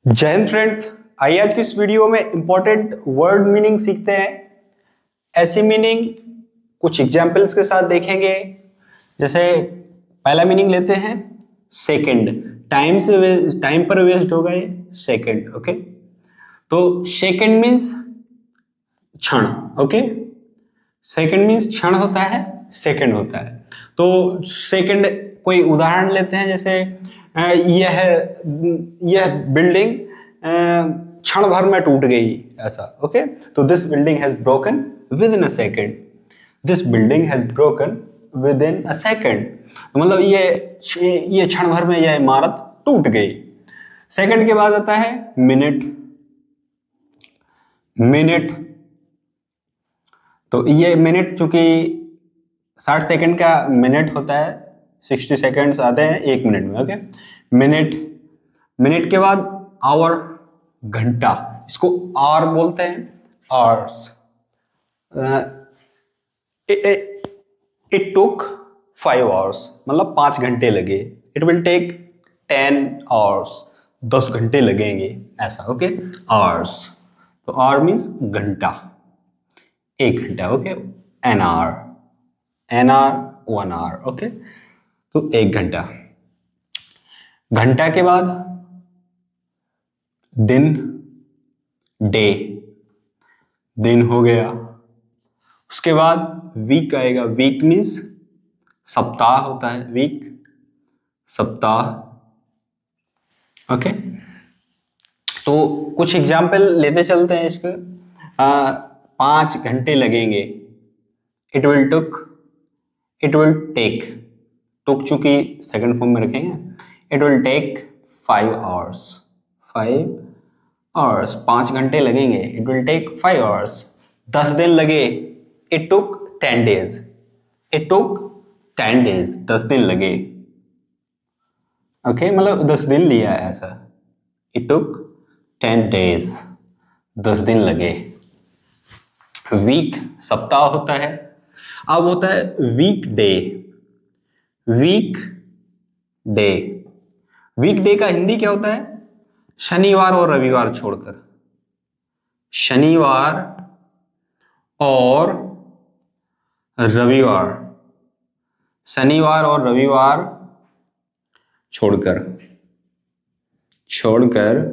जय हिंद फ्रेंड्स। आइए आज की इस वीडियो में इंपॉर्टेंट वर्ड मीनिंग सीखते हैं। ऐसी मीनिंग कुछ एग्जाम्पल्स के साथ देखेंगे। जैसे पहला मीनिंग लेते हैं सेकंड। टाइम पर वेस्ट होगा ये सेकंड। ओके, तो सेकंड मीन्स क्षण। ओके, सेकंड मीन्स क्षण होता है, सेकंड होता है। तो सेकंड कोई उदाहरण लेते हैं, जैसे यह बिल्डिंग क्षण भर में टूट गई, ऐसा। ओके, तो this building has broken with in a second. This building has broken with in a second, मतलब ये क्षण भर में यह इमारत टूट गई। सेकंड के बाद आता है मिनट। मिनट, तो ये मिनट चूंकि 60 सेकंड का मिनट होता है, 60 सेकंड्स आते हैं एक मिनट में। Okay, minute. मिनट के बाद आवर, घंटा, इसको आवर बोलते हैं, आवर्स। इट टुक 5 आवर्स, मतलब 5 घंटे लगे। इट विल टेक 10 आवर्स, 10 घंटे लगेंगे, ऐसा। ओके, आवर्स, तो आवर मीन्स घंटा, एक घंटा। Okay, an hour, an hour 1 hour. Okay, तो एक घंटा। घंटा के बाद दिन, डे, दिन हो गया। उसके बाद वीक आएगा। वीक मीन्स सप्ताह होता है, वीक, सप्ताह। ओके, तो कुछ एग्जाम्पल लेते चलते हैं इसके। 5 घंटे लगेंगे, it will took, it will take, took चूंकि सेकंड फॉर्म में रखेंगे, it will take 5 hours, 5 hours, 5 घंटे लगेंगे, इट विल टेक 5 आवर्स। 10 दिन लगे, it took 10 days, it took 10 days, 10 दिन लगे। ओके, मतलब 10 दिन लिया है, ऐसा। इट टुक 10 डेज, 10 दिन लगे। वीक सप्ताह होता है। अब होता है weekday. Weekday, weekday का हिंदी क्या होता है? शनिवार और रविवार छोड़कर, शनिवार और रविवार, शनिवार और रविवार छोड़कर, छोड़कर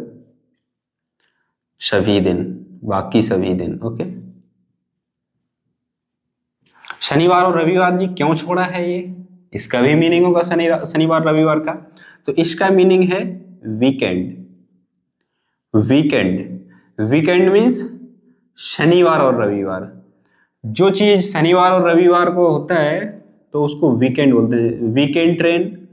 सभी दिन, बाकी सभी दिन। ओके, शनिवार और रविवार जी क्यों छोड़ा है ये? इसका भी मीनिंग होगा शनिवार रविवार का। तो इसका मीनिंग है वीकेंड। वीकेंड, वीकेंड मीन्स शनिवार और रविवार। जो चीज शनिवार और रविवार को होता है तो उसको वीकेंड बोलते हैं। Weekend train.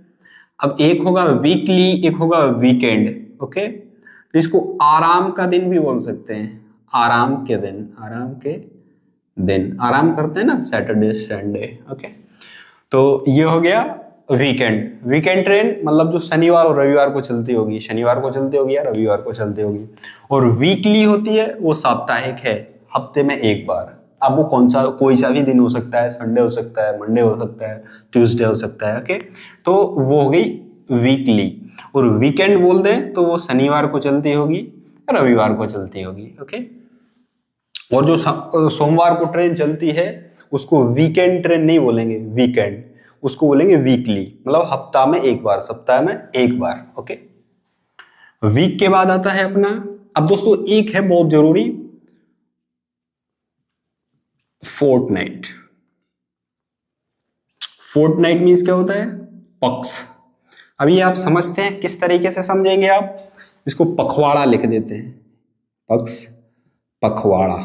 अब एक होगा वीकली, एक होगा वीकेंड। ओके, तो इसको आराम का दिन भी बोल सकते हैं, आराम के दिन, आराम के दिन, आराम करते हैं ना, सैटरडे संडे। ओके, तो ये हो गया वीकेंड। वीकेंड ट्रेन मतलब जो शनिवार और रविवार को चलती होगी, शनिवार को चलती होगी या रविवार को चलती होगी। और वीकली होती है, वो साप्ताहिक है, हफ्ते में एक बार। अब वो कौन सा, कोई सा भी दिन हो सकता है, संडे हो सकता है, मंडे हो सकता है, ट्यूसडे हो सकता है। ओके, तो वो हो गई वीकली। और वीकेंड बोल दें तो वो शनिवार को चलती होगी, रविवार को चलती होगी। ओके, और जो सोमवार को ट्रेन चलती है उसको वीकेंड ट्रेन नहीं बोलेंगे, वीकेंड, उसको बोलेंगे वीकली, मतलब हफ्ता में एक बार, सप्ताह में एक बार। ओके, वीक के बाद आता है अपना, अब दोस्तों एक है बहुत जरूरी, फोर्टनाइट। फोर्टनाइट मीन्स क्या होता है? पक्ष। अभी आप समझते हैं किस तरीके से समझेंगे आप? इसको पखवाड़ा लिख देते हैं, पक्ष, पखवाड़ा,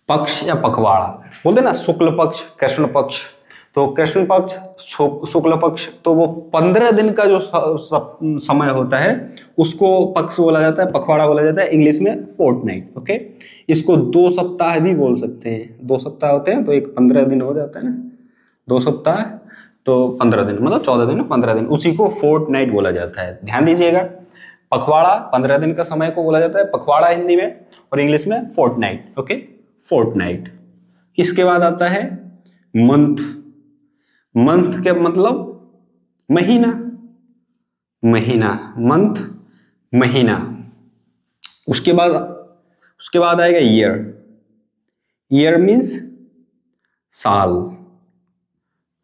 पक्ष या पखवाड़ा बोलते ना, शुक्ल पक्ष, कृष्ण पक्ष। तो कृष्ण पक्ष, शुक्ल पक्ष, तो वो 15 दिन का जो समय होता है उसको पक्ष बोला जाता है, पखवाड़ा बोला जाता है, इंग्लिश में फोर्टनाइट। ओके, इसको 2 सप्ताह भी बोल सकते हैं। 2 सप्ताह होते हैं तो एक 15 दिन हो जाता है ना, 2 सप्ताह तो 15 दिन, मतलब 14 दिन, 15 दिन, उसी को फोर्टनाइट बोला जाता है। ध्यान दीजिएगा, पखवाड़ा 15 दिन का समय को बोला जाता है, पखवाड़ा हिंदी में, और इंग्लिश में फोर्टनाइट। Okay, Fortnite. इसके बाद आता है मंथ। मंथ के मतलब महीना, महीना, मंथ, महीना। उसके बाद आएगा ईयर। ईयर मीन्स साल,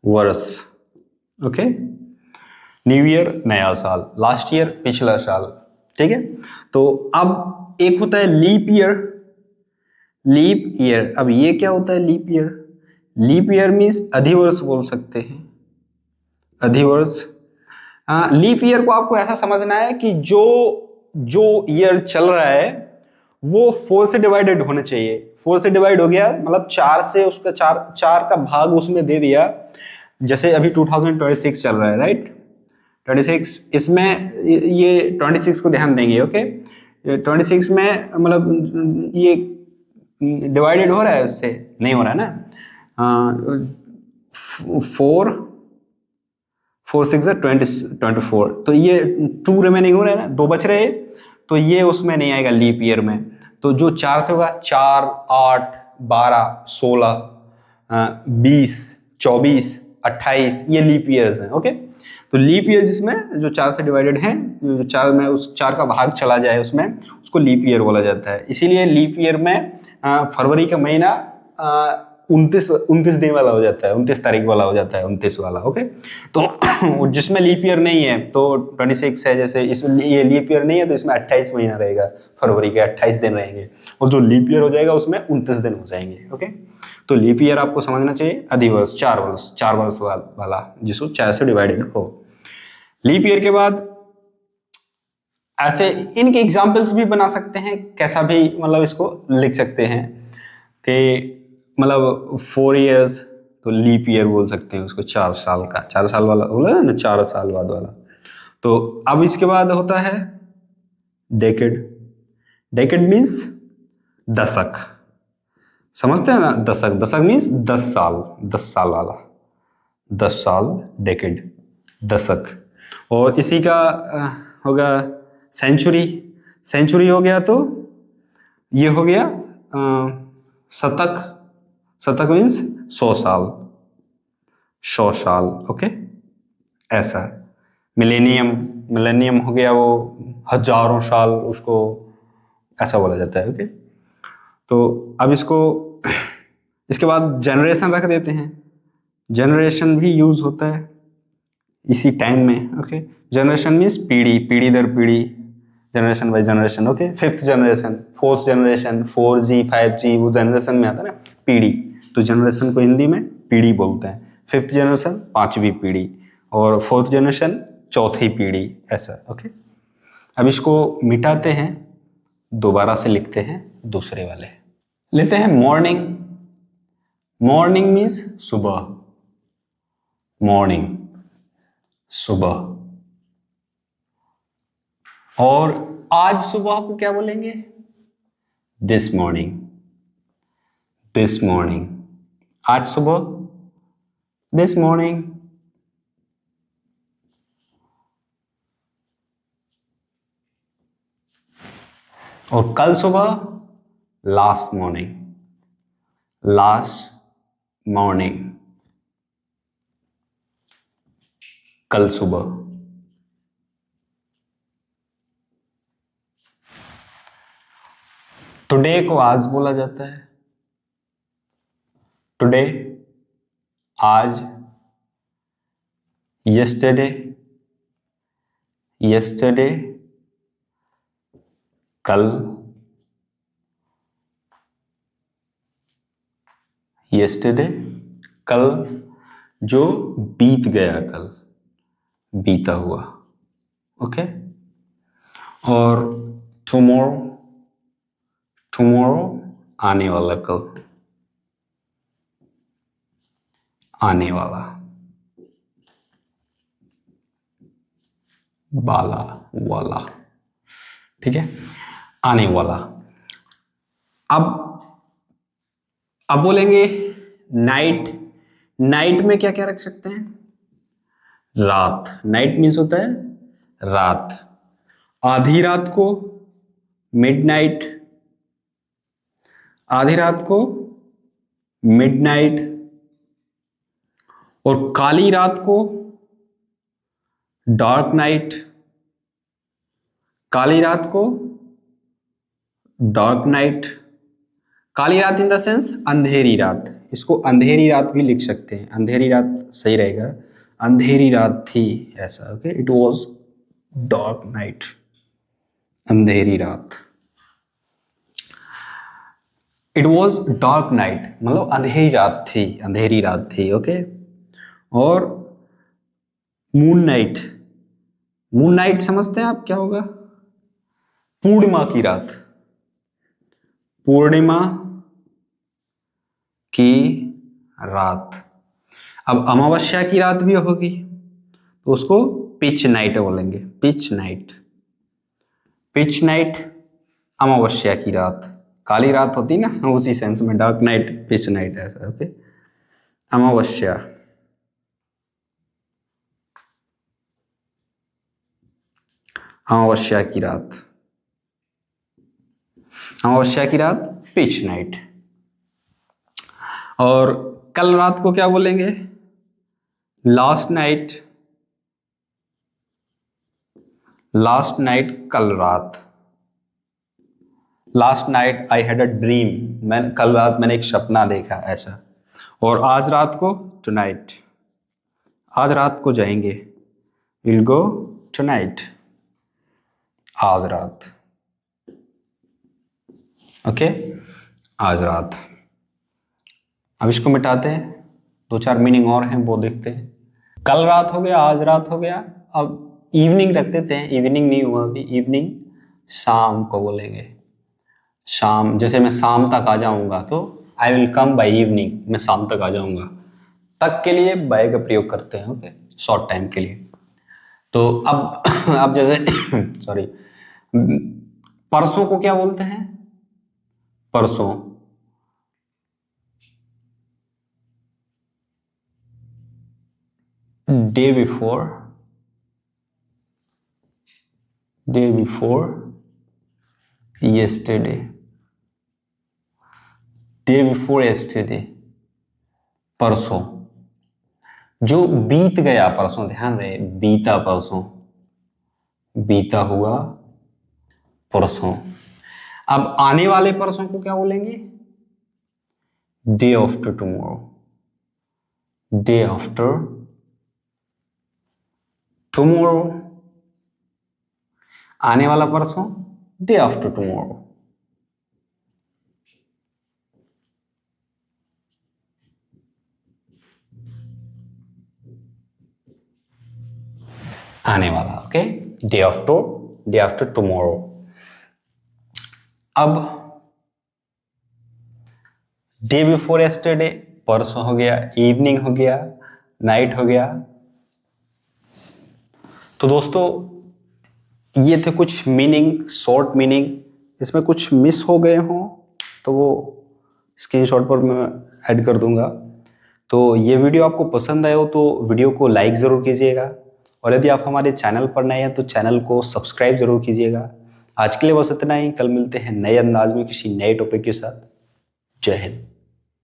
वर्ष। ओके, न्यू ईयर नया साल, लास्ट ईयर पिछला साल। ठीक है, तो अब एक होता है लीप ईयर। लीप ईयर, अब ये क्या होता है leap year? Leap year means अधिवर्ष बोल सकते हैं, अधिवर्ष। लीप ईयर को आपको ऐसा समझना है कि जो जो ईयर चल रहा है वो 4 से डिवाइडेड होना चाहिए। 4 से डिवाइड हो गया मतलब 4 से उसका चार का भाग उसमें दे दिया। जैसे अभी 2026 चल रहा है, राइट? 26, इसमें ये 26 को ध्यान देंगे। ओके, 26 में मतलब ये डिवाइडेड हो रहा है, उससे नहीं हो रहा है ना। 4 6 24, तो ये 2 रिमेनिंग हो रहा है ना, 2 बच रहे, तो ये उसमें नहीं आएगा लीप ईयर में। तो जो 4 से होगा, 4 8 12 16 20 24 28, ये लीप ईयर्स हैं। ओके, तो लीप ईयर जिसमें जो 4 से डिवाइडेड है, 4 में उस 4 का भाग चला जाए उसमें, उसको लीप ईयर बोला जाता है। इसीलिए लीप ईयर में फरवरी का महीना 29 दिन वाला हो जाता है, 29 तारीख वाला हो जाता है, 29 वाला। ओके, तो जिसमें लीप ईयर नहीं है तो 26 है, जैसे इसमें ये लीप ईयर नहीं है तो इसमें 28 महीना रहेगा, फरवरी के 28 दिन रहेंगे, और जो लीप ईयर हो जाएगा उसमें 29 दिन हो जाएंगे। ओके, तो लीप ईयर आपको समझना चाहिए अधिवर्ष, 4 वर्ष वाला, जिसको 4 से डिवाइडेड हो। लीप ईयर के बाद ऐसे इनके एग्जाम्पल्स भी बना सकते हैं, कैसा भी मतलब इसको लिख सकते हैं कि मतलब 4 इयर्स, तो लीप ईयर बोल सकते हैं उसको, 4 साल का, 4 साल वाला बोला ना, 4 साल बाद वाला। तो अब इसके बाद होता है डेकेड। डेकेड मीन्स दशक, समझते हैं ना? दशक, दशक मीन्स 10 साल, 10 साल वाला, 10 साल डेकेड, दशक। और इसी का होगा सेंचुरी। सेंचुरी हो गया तो ये हो गया शतक। शतक मीन्स 100 साल, 100 साल। ओके, ऐसा। मिलेनियम, मिलेनियम हो गया वो हजारों साल, उसको ऐसा बोला जाता है। ओके, तो अब इसके बाद जनरेशन रख देते हैं। जनरेशन भी यूज होता है इसी टाइम में। ओके, जनरेशन मीन्स पीढ़ी, पीढ़ी दर पीढ़ी, generation by generation. Okay, 5th generation, 4th generation, 4G 5G, वो जनरेशन में आता है ना, पीढ़ी। तो जनरेशन को हिंदी में पीढ़ी बोलते हैं। 5th जनरेशन 5वीं पीढ़ी, और 4th जनरेशन 4थी पीढ़ी, ऐसा। ओके, अब इसको मिटाते हैं, दोबारा से लिखते हैं दूसरे वाले। लेते हैं मॉर्निंग। मॉर्निंग मीन्स सुबह, मॉर्निंग, सुबह। और आज सुबह को क्या बोलेंगे? This morning, this morning. आज सुबह दिस मॉर्निंग। और कल सुबह लास्ट मॉर्निंग, लास्ट मॉर्निंग, कल सुबह। टुडे को आज बोला जाता है, टुडे, आज। यस्टरडे, यस्टरडे, कल, यस्टरडे, कल, जो बीत गया, कल, बीता हुआ। ओके, और टुमारो, टुमारो, आने वाला, कल, आने वाला, बाला, वाला। ठीक है, आने वाला। अब बोलेंगे नाइट। नाइट में क्या क्या रख सकते हैं? रात। नाइट मीन्स होता है रात। आधी रात को मिडनाइट, आधी रात को मिडनाइट। और काली रात को डार्क नाइट, काली रात को डार्क नाइट, काली रात इन द सेंस अंधेरी रात, इसको अंधेरी रात भी लिख सकते हैं, अंधेरी रात सही रहेगा, अंधेरी रात थी ऐसा, okay. It was dark night, अंधेरी रात। इट वॉज डार्क नाइट मतलब अंधेरी रात थी, अंधेरी रात थी, ओके। और मून नाइट, मून नाइट समझते हैं आप क्या होगा? पूर्णिमा की रात, पूर्णिमा की रात। अब अमावस्या की रात भी होगी तो उसको पिच नाइट बोलेंगे, पिच नाइट, पिच नाइट अमावस्या की रात, काली रात होती ना उसी सेंस में, डार्क नाइट पिच नाइट ऐसा, ओके। अमावस्या, अमावस्या की रात, अमावस्या की रात पिच नाइट। और कल रात को क्या बोलेंगे? लास्ट नाइट, लास्ट नाइट कल रात, last night I had a dream, मैं कल रात मैंने एक सपना देखा ऐसा। और आज रात को टुनाइट, आज रात को जाएंगे, विल गो टुनाइट, आज रात, ओके, आज रात। अब इसको मिटाते हैं, दो चार मीनिंग और हैं वो देखते हैं। कल रात हो गया, आज रात हो गया, अब इवनिंग रख देते हैं, इवनिंग नहीं हुआ अभी, इवनिंग शाम को बोलेंगे, शाम। जैसे मैं शाम तक आ जाऊंगा तो I will come by evening, मैं शाम तक आ जाऊंगा, तक के लिए बाय का प्रयोग करते हैं, ओके, शॉर्ट टाइम के लिए। तो अब जैसे सॉरी, परसों को क्या बोलते हैं? परसों, day before, day before yesterday, day before yesterday, परसों, जो बीत गया परसों, ध्यान रहे, बीता परसों, बीता हुआ परसों। अब आने वाले परसों को क्या बोलेंगे? Day after tomorrow, day after tomorrow, आने वाला परसों डे आफ्टर टुमारो। आने वाला, ओके, डे आफ्टर टुमारो। अब डे बिफोर यस्टरडे परसों हो गया, इवनिंग हो गया, नाइट हो गया। तो दोस्तों ये थे कुछ मीनिंग, शॉर्ट मीनिंग, इसमें कुछ मिस हो गए हों तो वो स्क्रीनशॉट पर मैं ऐड कर दूंगा। तो ये वीडियो आपको पसंद आया हो तो वीडियो को लाइक ज़रूर कीजिएगा, और यदि आप हमारे चैनल पर नए हैं तो चैनल को सब्सक्राइब जरूर कीजिएगा। आज के लिए बस इतना ही, कल मिलते हैं नए अंदाज में किसी नए टॉपिक के साथ। जय हिंद।